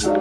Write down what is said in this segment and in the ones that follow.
Hey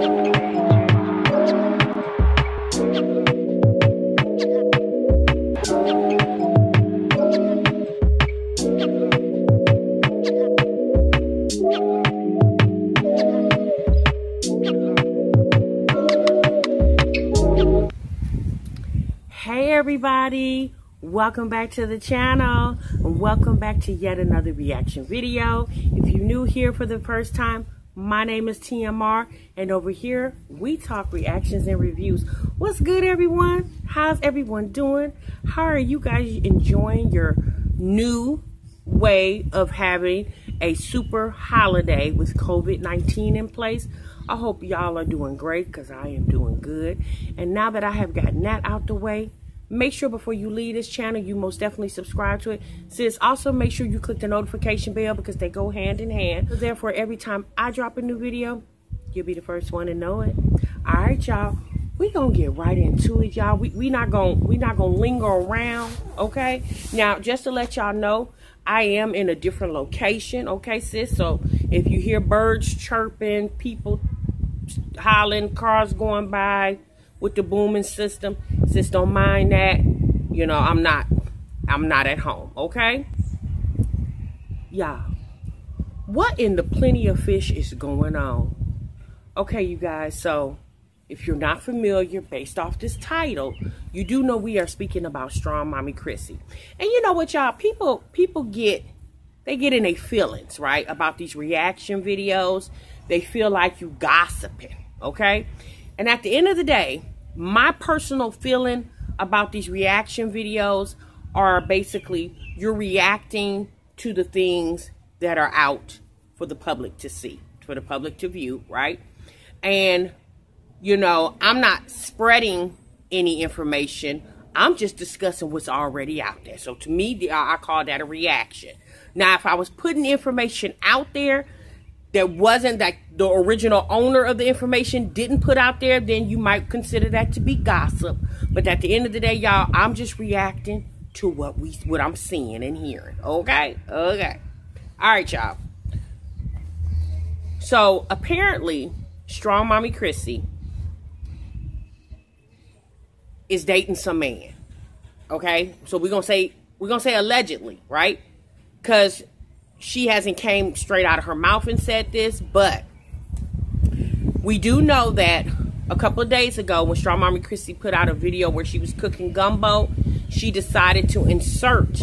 everybody, welcome back to the channel and welcome back to yet another reaction video. If you're new here for the first time, my name is TMR and over here we talk reactions and reviews. What's good everyone? How's everyone doing? How are you guys enjoying your new way of having a super holiday with COVID-19 in place? I hope y'all are doing great because I am doing good. And now that I have gotten that out the way, make sure before you leave this channel, you most definitely subscribe to it. Sis, also make sure you click the notification bell because they go hand in hand. So therefore, every time I drop a new video, you'll be the first one to know it. All right, y'all. We gonna get right into it, y'all. We not gonna linger around, okay? Now, just to let y'all know, I am in a different location, okay, sis? So if you hear birds chirping, people hollering, cars going by with the booming system, sis, don't mind that. You know, I'm not at home, okay? Y'all, what in the plenty of fish is going on? Okay, you guys, so if you're not familiar, based off this title, you do know we are speaking about Strongmommy Chrissy. And you know what, y'all? People get in their feelings, right? About these reaction videos. They feel like you gossiping, okay? And at the end of the day, my personal feeling about these reaction videos are basically you're reacting to the things that are out for the public to see, for the public to view, right? And you know, I'm not spreading any information. I'm just discussing what's already out there. So to me, I call that a reaction. Now, if I was putting information out there that wasn't, that the original owner of the information didn't put out there, then you might consider that to be gossip. But at the end of the day, y'all, I'm just reacting to what I'm seeing and hearing. Okay? Okay. All right, y'all. So apparently, Strongmommy Chrissy is dating some man, okay? So we're gonna say allegedly, right? Because she hasn't came straight out of her mouth and said this, but we do know that a couple of days ago when Strongmommy Chrissy put out a video where she was cooking gumbo, she decided to insert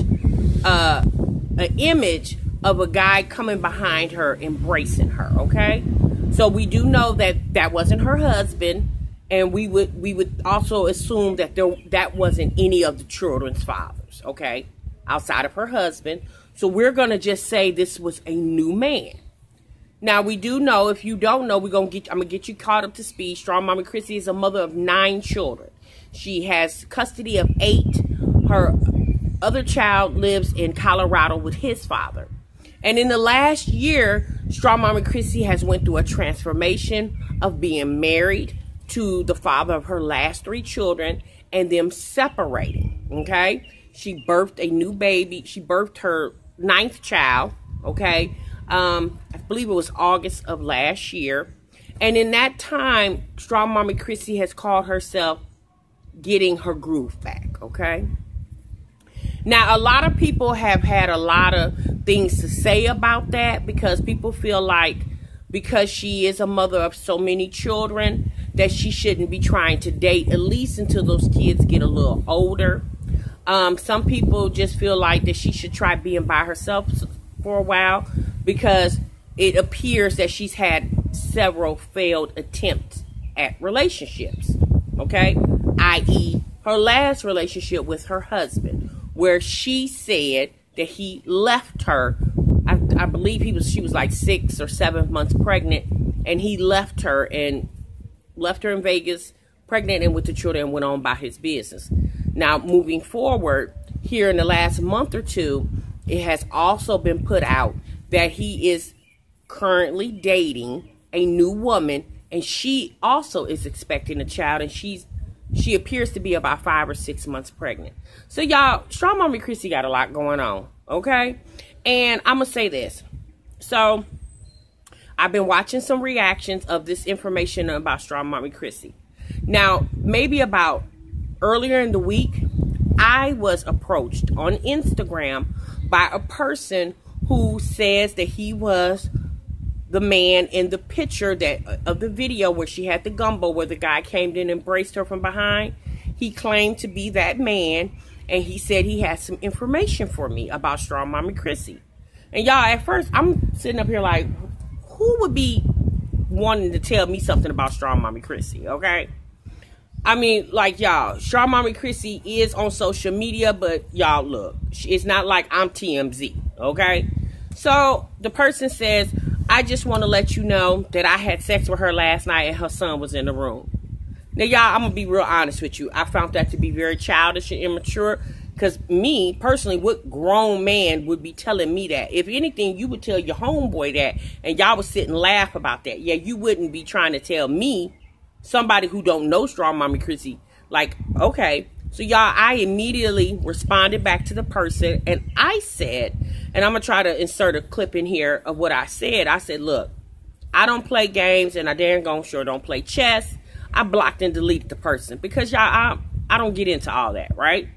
an image of a guy coming behind her, embracing her, okay? So we do know that that wasn't her husband. And we would also assume that that wasn't any of the children's fathers, okay, outside of her husband. So we're going to just say this was a new man. Now, we do know, if you don't know, I'm going to get you caught up to speed. Strongmommy Chrissy is a mother of 9 children. She has custody of 8. Her other child lives in Colorado with his father. And in the last year, Strongmommy Chrissy has went through a transformation of being married to the father of her last 3 children and them separating, okay? She birthed a new baby. She birthed her 9th child, okay? I believe it was August of last year. And in that time, Strongmommy Chrissy has called herself getting her groove back, okay? Now, a lot of people have had a lot of things to say about that because people feel like because she is a mother of so many children that she shouldn't be trying to date, at least until those kids get a little older. Some people just feel like that she should try being by herself for a while because it appears that she's had several failed attempts at relationships, okay? I.e., her last relationship with her husband, where she said that he left her. I believe she was like 6 or 7 months pregnant, and he left her in Vegas, pregnant and with the children, and went on by his business. Now, moving forward, here in the last month or two, it has also been put out that he is currently dating a new woman, and she also is expecting a child, and she appears to be about 5 or 6 months pregnant. So, y'all, Strongmommy Chrissy got a lot going on, okay? And I'm going to say this. So, I've been watching some reactions of this information about Strongmommy Chrissy. Now, maybe about earlier in the week, I was approached on Instagram by a person who says that he was the man in the picture of the video where she had the gumbo, where the guy came in and embraced her from behind. He claimed to be that man, and he said he had some information for me about Strongmommy Chrissy. And y'all, at first, I'm sitting up here like, who would be wanting to tell me something about Strongmommy Chrissy, okay? I mean, like, y'all, Strongmommy Chrissy is on social media, but y'all, look, it's not like I'm TMZ, okay? So, the person says, I just want to let you know that I had sex with her last night and her son was in the room. Now, y'all, I'm going to be real honest with you. I found that to be very childish and immature. Because me, personally, what grown man would be telling me that? If anything, you would tell your homeboy that, and y'all would sit and laugh about that. Yeah, you wouldn't be trying to tell me, somebody who don't know Strongmommy Chrissy, like, okay. So, y'all, I immediately responded back to the person, and I said, and I'm going to try to insert a clip in here of what I said. I said, look, I don't play games, and I damn gone sure don't play chess. I blocked and deleted the person because, y'all, I don't get into all that, right?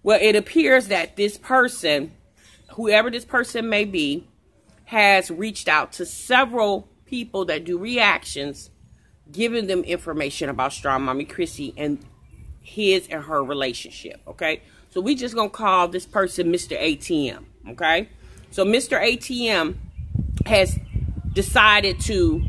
Well, it appears that this person, whoever this person may be, has reached out to several people that do reactions, giving them information about Strongmommy Chrissy and his and her relationship, okay? So we just gonna call this person Mr. ATM, okay? So Mr. ATM has decided to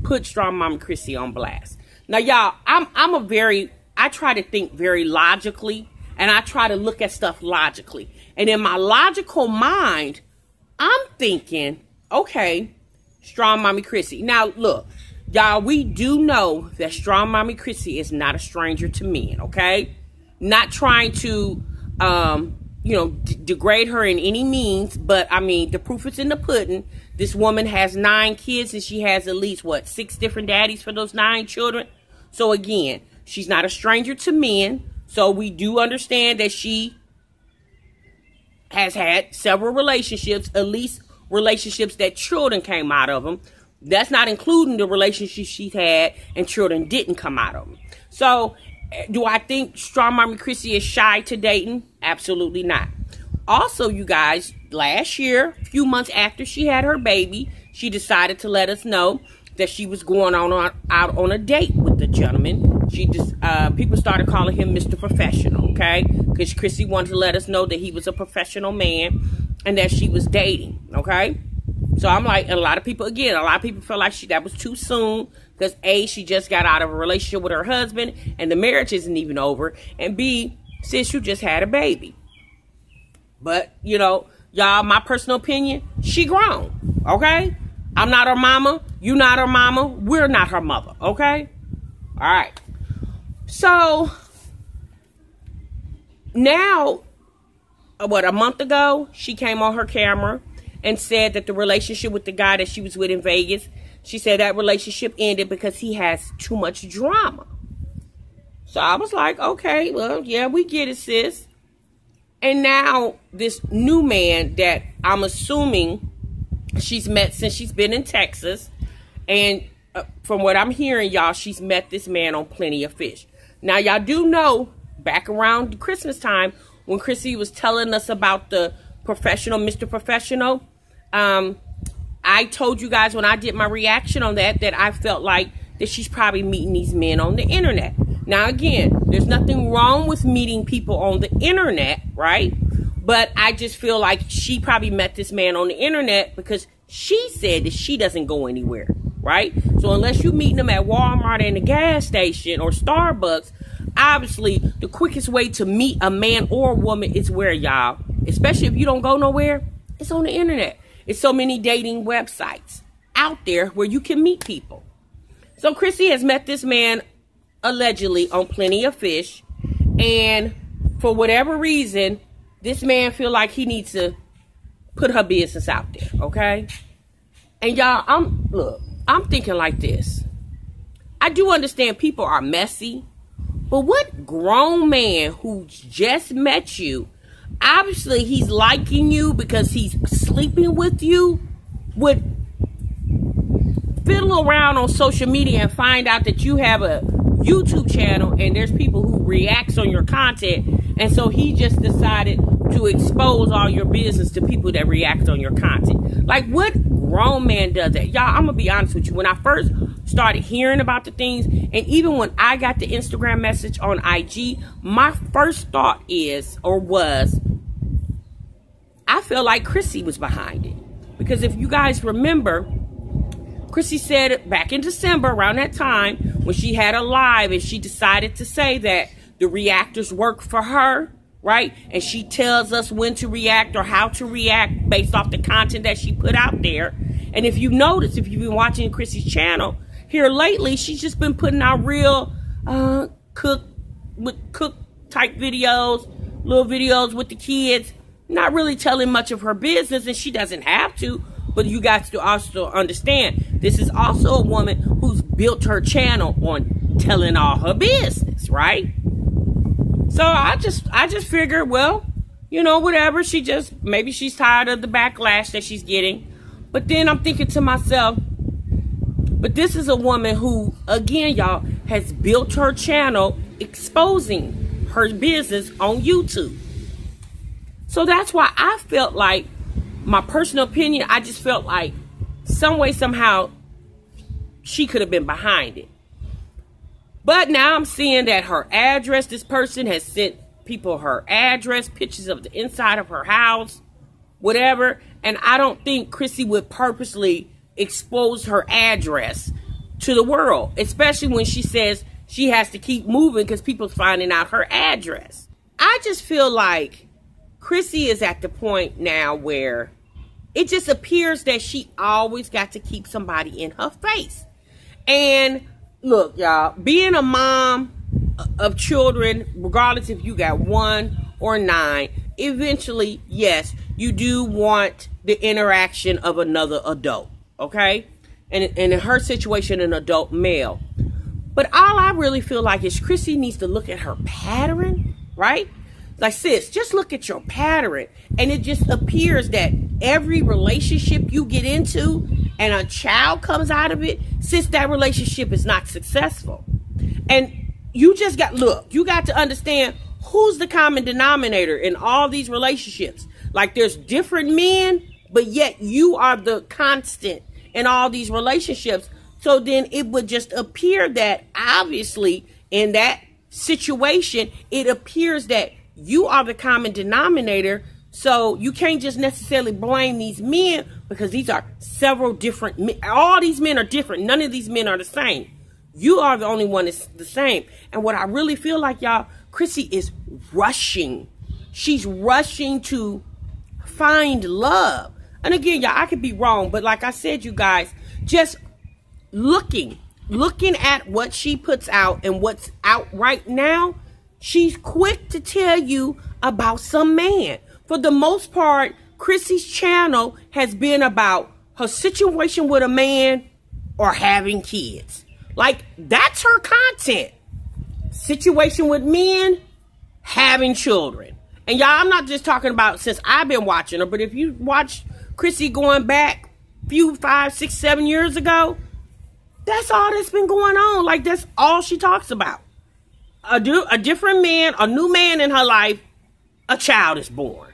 put Strongmommy Chrissy on blast. Now, y'all, I try to think very logically, and I try to look at stuff logically. And in my logical mind, I'm thinking, okay, Strongmommy Chrissy. Now, look, y'all, we do know that Strongmommy Chrissy is not a stranger to men, okay? Not trying to, degrade her in any means, but, I mean, the proof is in the pudding. This woman has 9 kids, and she has at least, 6 different daddies for those 9 children? So, again, she's not a stranger to men. So we do understand that she has had several relationships, at least relationships that children came out of them. That's not including the relationships she's had and children didn't come out of them. So do I think Strongmommy Chrissy is shy to dating? Absolutely not. Also, you guys, last year, a few months after she had her baby, she decided to let us know that she was going out on a date with the gentleman. She just people started calling him Mr. Professional, okay? Because Chrissy wanted to let us know that he was a professional man and that she was dating, okay? So I'm like, and a lot of people feel like that was too soon because A, she just got out of a relationship with her husband and the marriage isn't even over, and B, sis, you just had a baby. But, y'all, my personal opinion, she grown, okay? I'm not her mama. You not her mama. We're not her mother. Okay? All right. So, now, a month ago, she came on her camera and said that the relationship with the guy that she was with in Vegas, she said that relationship ended because he has too much drama. So, I was like, okay, well, yeah, we get it, sis. And now, this new man that I'm assuming she's met since she's been in Texas. And from what I'm hearing, y'all, she's met this man on Plenty of Fish. Now, y'all do know, back around Christmas time, when Chrissy was telling us about the professional, Mr. Professional, I told you guys when I did my reaction on that I felt like that she's probably meeting these men on the internet. Now, again, there's nothing wrong with meeting people on the internet, right? But I just feel like she probably met this man on the internet because she said that she doesn't go anywhere, right? So unless you're meeting him at Walmart and the gas station or Starbucks, obviously the quickest way to meet a man or a woman is where, y'all, especially if you don't go nowhere, it's on the internet. It's so many dating websites out there where you can meet people. So Chrissy has met this man allegedly on Plenty of Fish, and for whatever reason, this man feel like he needs to put her business out there, okay? And y'all, I'm thinking like this. I do understand people are messy, but what grown man who just met you, obviously he's liking you because he's sleeping with you, would fiddle around on social media and find out that you have a YouTube channel and there's people who reacts on your content, and so he just decided to expose all your business to people that react on your content. Like, what grown man does that? Y'all, I'm gonna be honest with you. When I first started hearing about the things, and even when I got the Instagram message on IG, my first thought was, I feel like Chrissy was behind it. Because if you guys remember, Chrissy said back in December, around that time, when she had a live and she decided to say that the reactors work for her, right? And she tells us when to react or how to react based off the content that she put out there. And if you notice, if you've been watching Chrissy's channel here lately, she's just been putting out real cook type videos, little videos with the kids, not really telling much of her business, and she doesn't have to. But you guys to also understand, this is also a woman who's built her channel on telling all her business, right? So I just figured, well, you know, whatever. Maybe she's tired of the backlash that she's getting. But then I'm thinking to myself, but this is a woman who, again, y'all, has built her channel exposing her business on YouTube. So that's why I felt like, my personal opinion, I just felt like some way, somehow, she could have been behind it. But now I'm seeing that her address, this person has sent people her address, pictures of the inside of her house, whatever. And I don't think Chrissy would purposely expose her address to the world, especially when she says she has to keep moving because people's finding out her address. I just feel like Chrissy is at the point now where it just appears that she always got to keep somebody in her face. And look, y'all, being a mom of children, regardless if you got 1 or 9, eventually, yes, you do want the interaction of another adult, okay? And in her situation, an adult male. But all I really feel like is Chrissy needs to look at her pattern, right? Like, sis, just look at your pattern. And it just appears that every relationship you get into and a child comes out of it, sis, that relationship is not successful. And you just you got to understand who's the common denominator in all these relationships. Like, there's different men, but yet you are the constant in all these relationships. So then it would just appear that obviously in that situation, it appears that you are the common denominator. So you can't just necessarily blame these men, because these are several different men. All these men are different. None of these men are the same. You are the only one that's the same. And what I really feel like, y'all, Chrissy is rushing. She's rushing to find love. And again, y'all, I could be wrong, but like I said, you guys, just looking at what she puts out and what's out right now, she's quick to tell you about some man. For the most part, Chrissy's channel has been about her situation with a man or having kids. Like, that's her content. Situation with men, having children. And y'all, I'm not just talking about since I've been watching her, but if you watch Chrissy going back a few 5, 6, 7 years ago, that's all that's been going on. Like, that's all she talks about. A different man, a new man in her life, a child is born.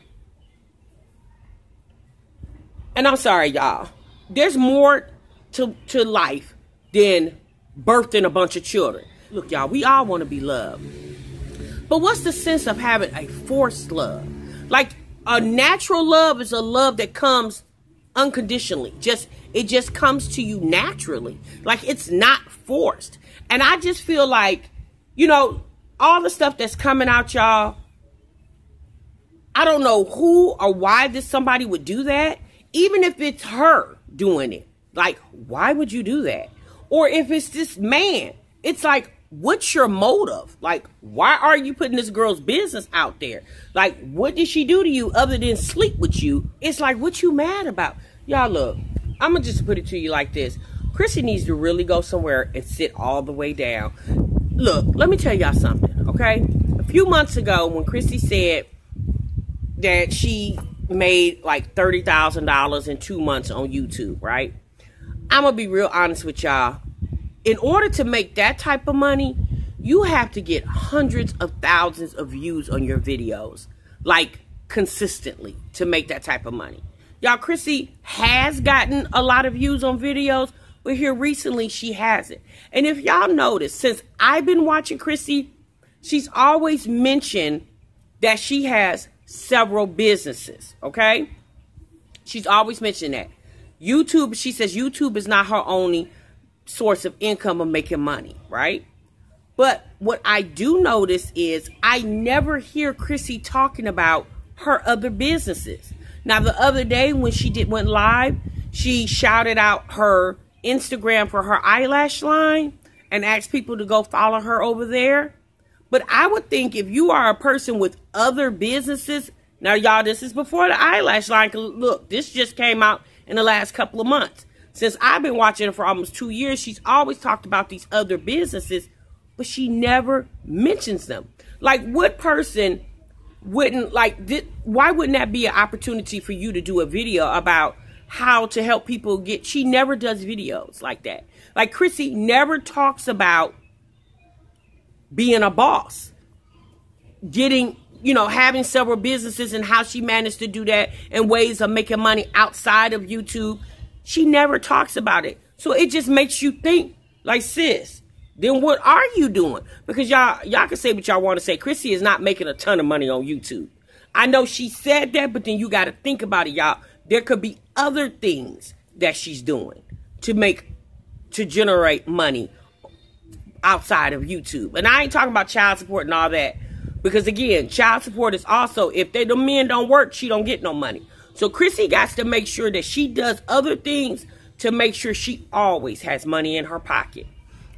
And I'm sorry, y'all. There's more to life than birthing a bunch of children. Look, y'all, we all want to be loved. But what's the sense of having a forced love? Like, a natural love is a love that comes unconditionally. It just comes to you naturally. Like, it's not forced. And I just feel like, you know, all the stuff that's coming out, y'all, I don't know who or why somebody would do that. Even if it's her doing it. Like, why would you do that? Or if it's this man, it's like, what's your motive? Like, why are you putting this girl's business out there? Like, what did she do to you other than sleep with you? It's like, what you mad about? Y'all, look, I'm going to just put it to you like this. Chrissy needs to really go somewhere and sit all the way down. Look, let me tell y'all something, okay? A few months ago, when Chrissy said that she made like $30,000 in 2 months on YouTube, right? I'm going to be real honest with y'all. In order to make that type of money, you have to get hundreds of thousands of views on your videos, like consistently, to make that type of money. Y'all, Chrissy has gotten a lot of views on videos, but here recently she hasn't. And if y'all notice, since I've been watching Chrissy, she's always mentioned that she has several businesses, okay? She's always mentioned that. YouTube, she says YouTube is not her only source of income of making money, right? But what I do notice is I never hear Chrissy talking about her other businesses. Now, the other day when she went live, she shouted out her Instagram for her eyelash line and asked people to go follow her over there. But I would think if you are a person with other businesses, now y'all, this is before the eyelash line. Look, this just came out in the last couple of months. Since I've been watching her for almost 2 years, she's always talked about these other businesses, but she never mentions them. Like, what person wouldn't, like, why wouldn't that be an opportunity for you to do a video about how to help people get, she never does videos like that. Like, Chrissy never talks about being a boss, getting, you know, having several businesses and how she managed to do that and ways of making money outside of YouTube. She never talks about it. So it just makes you think, like, sis, then what are you doing? Because y'all can say what y'all want to say. Chrissy is not making a ton of money on YouTube. I know she said that, but then you got to think about it, y'all. There could be other things that she's doing to generate money outside of YouTube. And I ain't talking about child support and all that. Because again, child support is also, if the men don't work, she don't get no money. So Chrissy got to make sure that she does other things to make sure she always has money in her pocket.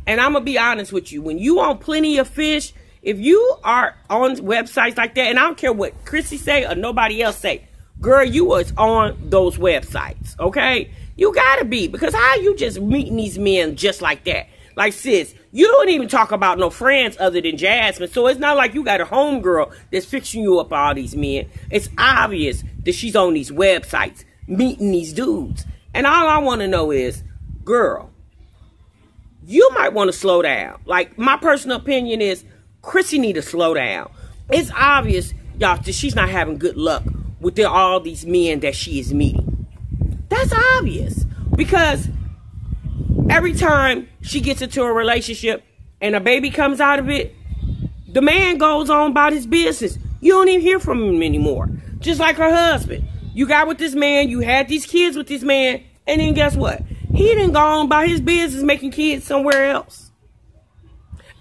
And I'm going to be honest with you. When you on Plenty of Fish, if you are on websites like that, and I don't care what Chrissy say or nobody else say, girl, you was on those websites, okay? You got to be. Because how you just meeting these men just like that? Like, sis, you don't even talk about no friends other than Jasmine. So it's not like you got a homegirl that's fixing you up all these men. It's obvious that she's on these websites meeting these dudes. And all I want to know is, girl, you might want to slow down. Like, my personal opinion is Chrissy need to slow down. It's obvious, y'all, that she's not having good luck with all these men that she is meeting. That's obvious. Because every time she gets into a relationship and a baby comes out of it, the man goes on about his business. You don't even hear from him anymore. Just like her husband. You got with this man, you had these kids with this man, and then guess what? He didn't go on about his business making kids somewhere else.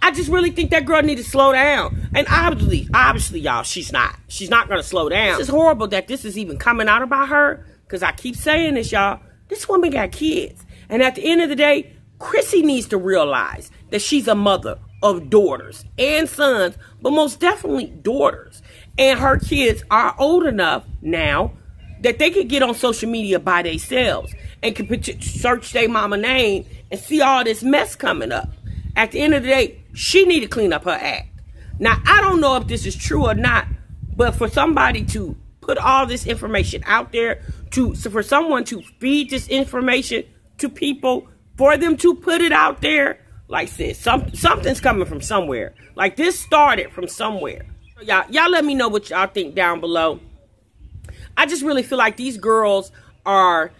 I just really think that girl need to slow down. And obviously, y'all, she's not. She's not going to slow down. It's horrible that this is even coming out about her. Because I keep saying this, y'all. This woman got kids. And at the end of the day, Chrissy needs to realize that she's a mother of daughters and sons, but most definitely daughters. And her kids are old enough now that they could get on social media by themselves and could search their mama name and see all this mess coming up. At the end of the day, she need to clean up her act. Now, I don't know if this is true or not, but for somebody to put all this information out there, for someone to feed this information to people, for them to put it out there, like sis, something's coming from somewhere. Like, this started from somewhere. Y'all let me know what y'all think down below. I just really feel like these girls are,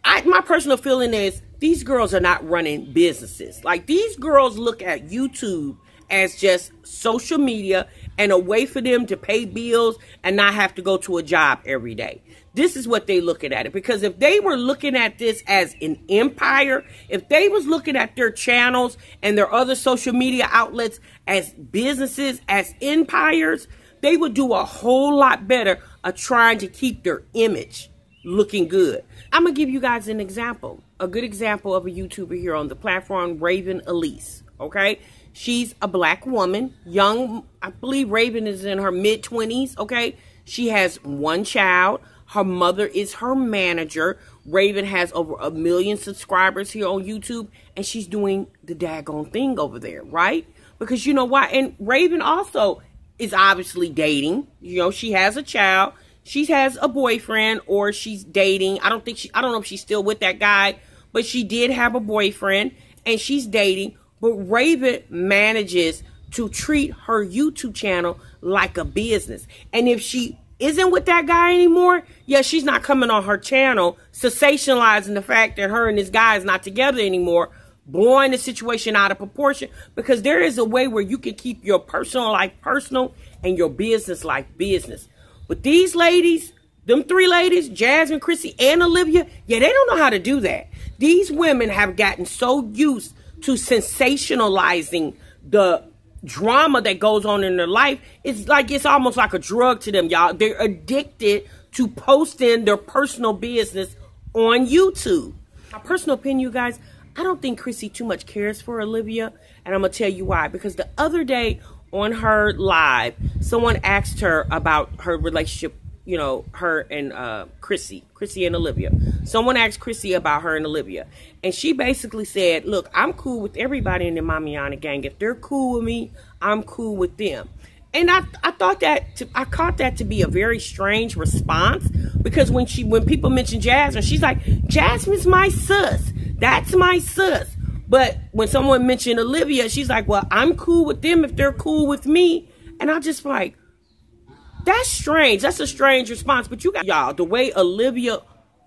my personal feeling is, these girls are not running businesses. Like, these girls look at YouTube as just social media and a way for them to pay bills and not have to go to a job every day. This is what they looking at it. Because if they were looking at this as an empire, if they was looking at their channels and their other social media outlets as businesses, as empires, they would do a whole lot better of trying to keep their image looking good. I'm going to give you guys an example. A good example of a YouTuber here on the platform, Raven Elise. Okay? She's a black woman, young. I believe Raven is in her mid-20s. Okay? She has one child. Her mother is her manager. Raven has over 1 million subscribers here on YouTube. And she's doing the daggone thing over there, right? Because you know why? And Raven also is obviously dating. You know, she has a child. She has a boyfriend, or she's dating. I don't know if she's still with that guy. but she did have a boyfriend and she's dating. But Raven manages to treat her YouTube channel like a business. And if she isn't with that guy anymore, yeah, she's not coming on her channel sensationalizing the fact that her and this guy is not together anymore, blowing the situation out of proportion, because there is a way where you can keep your personal life personal and your business life business. But these ladies, them three ladies, Jasmine, Chrissy, and Olivia, yeah, they don't know how to do that. These women have gotten so used to sensationalizing the drama that goes on in their life. It's almost like a drug to them, y'all. They're addicted to posting their personal business on YouTube. My personal opinion, you guys, I don't think Chrissy too much cares for Olivia, and I'm gonna tell you why. Because the other day on her live, someone asked her about her relationship, you know, her and Chrissy and Olivia. Someone asked Chrissy about her and Olivia, and she basically said, look, I'm cool with everybody in the Mamiana gang. If they're cool with me, I'm cool with them. And I caught that to be a very strange response, because when people mention Jasmine, she's like, Jasmine's my sus. That's my sus. But when someone mentioned Olivia, she's like, well, I'm cool with them if they're cool with me. And I'm just like, that's strange. That's a strange response. But you got, y'all, the way Olivia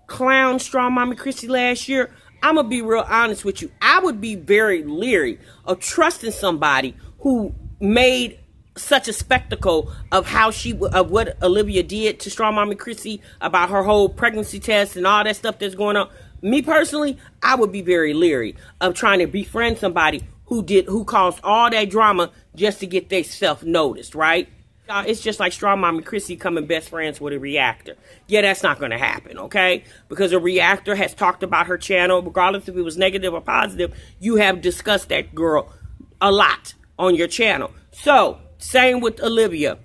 clowned Strongmommy Chrissy last year, I'm going to be real honest with you. I would be very leery of trusting somebody who made such a spectacle of of what Olivia did to Strongmommy Chrissy about her whole pregnancy test and all that stuff that's going on. Me personally, I would be very leery of trying to befriend somebody who caused all that drama just to get themselves noticed, right? It's just like Strongmommy Chrissy coming best friends with a reactor. Yeah, that's not going to happen, okay? Because a reactor has talked about her channel, regardless if it was negative or positive. You have discussed that girl a lot on your channel. So, same with Olivia.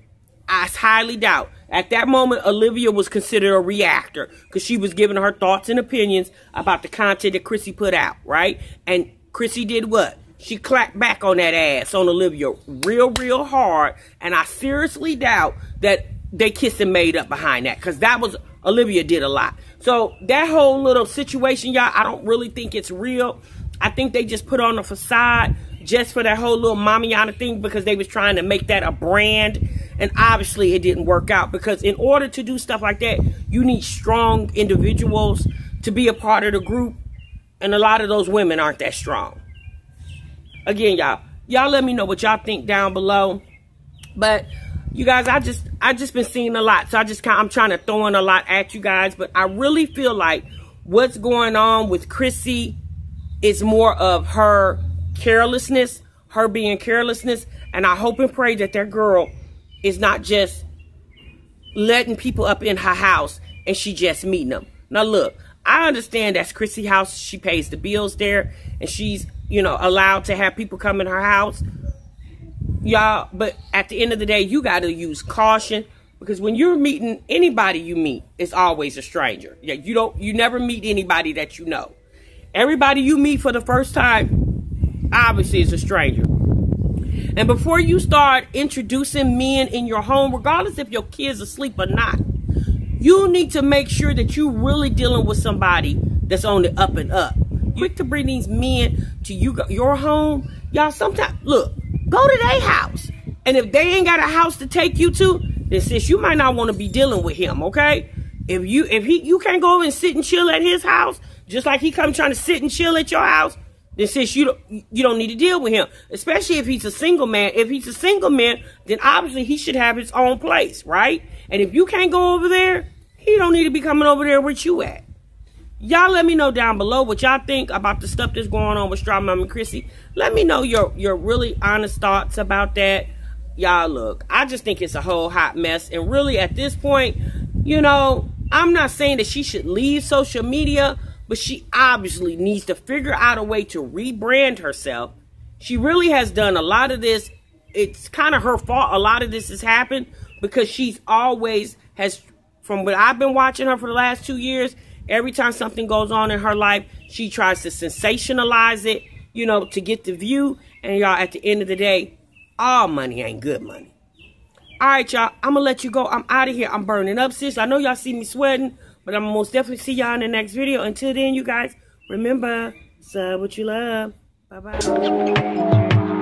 I highly doubt. At that moment, Olivia was considered a reactor because she was giving her thoughts and opinions about the content that Chrissy put out, right? And Chrissy did what? She clapped back on that ass on Olivia real hard. And I seriously doubt that they kissed and made up behind that, because Olivia did a lot. So that whole little situation, y'all, I don't really think it's real. I think they just put on a facade just for that whole little Mamiana thing, because they was trying to make that a brand. And obviously it didn't work out, because in order to do stuff like that, you need strong individuals to be a part of the group. And a lot of those women aren't that strong. Again, y'all let me know what y'all think down below. But you guys, I just been seeing a lot. So I'm trying to throw in a lot at you guys. But I really feel like what's going on with Chrissy is more of her carelessness, her being carelessness. And I hope and pray that girl is not just letting people up in her house and she just meeting them. Now look, I understand that's Chrissy's house. She pays the bills there and she's, you know, allowed to have people come in her house. Y'all, but at the end of the day, you got to use caution, because when you're meeting anybody you meet, it's always a stranger. Yeah, you never meet anybody that you know. Everybody you meet for the first time, obviously, is a stranger. And before you start introducing men in your home, regardless if your kid's asleep or not, you need to make sure that you're really dealing with somebody that's on the up and up. Quick to bring these men to your home. Y'all, sometimes, look, go to their house. And if they ain't got a house to take you to, then sis, you might not want to be dealing with him, okay? If you can't go over and sit and chill at his house, just like he come trying to sit and chill at your house, then sis, you don't need to deal with him. Especially if he's a single man. If he's a single man, then obviously he should have his own place, right? And if you can't go over there, he don't need to be coming over there with you at. Y'all let me know down below what y'all think about the stuff that's going on with Strongmommy Chrissy. Let me know your really honest thoughts about that. Y'all, look, I just think it's a whole hot mess. And really at this point, you know, I'm not saying that she should leave social media, but she obviously needs to figure out a way to rebrand herself. She really has done a lot of this. It's kind of her fault a lot of this has happened, because she's always from what I've been watching her for the last 2 years, every time something goes on in her life, she tries to sensationalize it, you know, to get the view. And y'all, at the end of the day, all money ain't good money. All right, y'all, I'm going to let you go. I'm out of here. I'm burning up, sis. I know y'all see me sweating, but I'm going to most definitely see y'all in the next video. Until then, you guys, Remember, sub what you love. Bye-bye.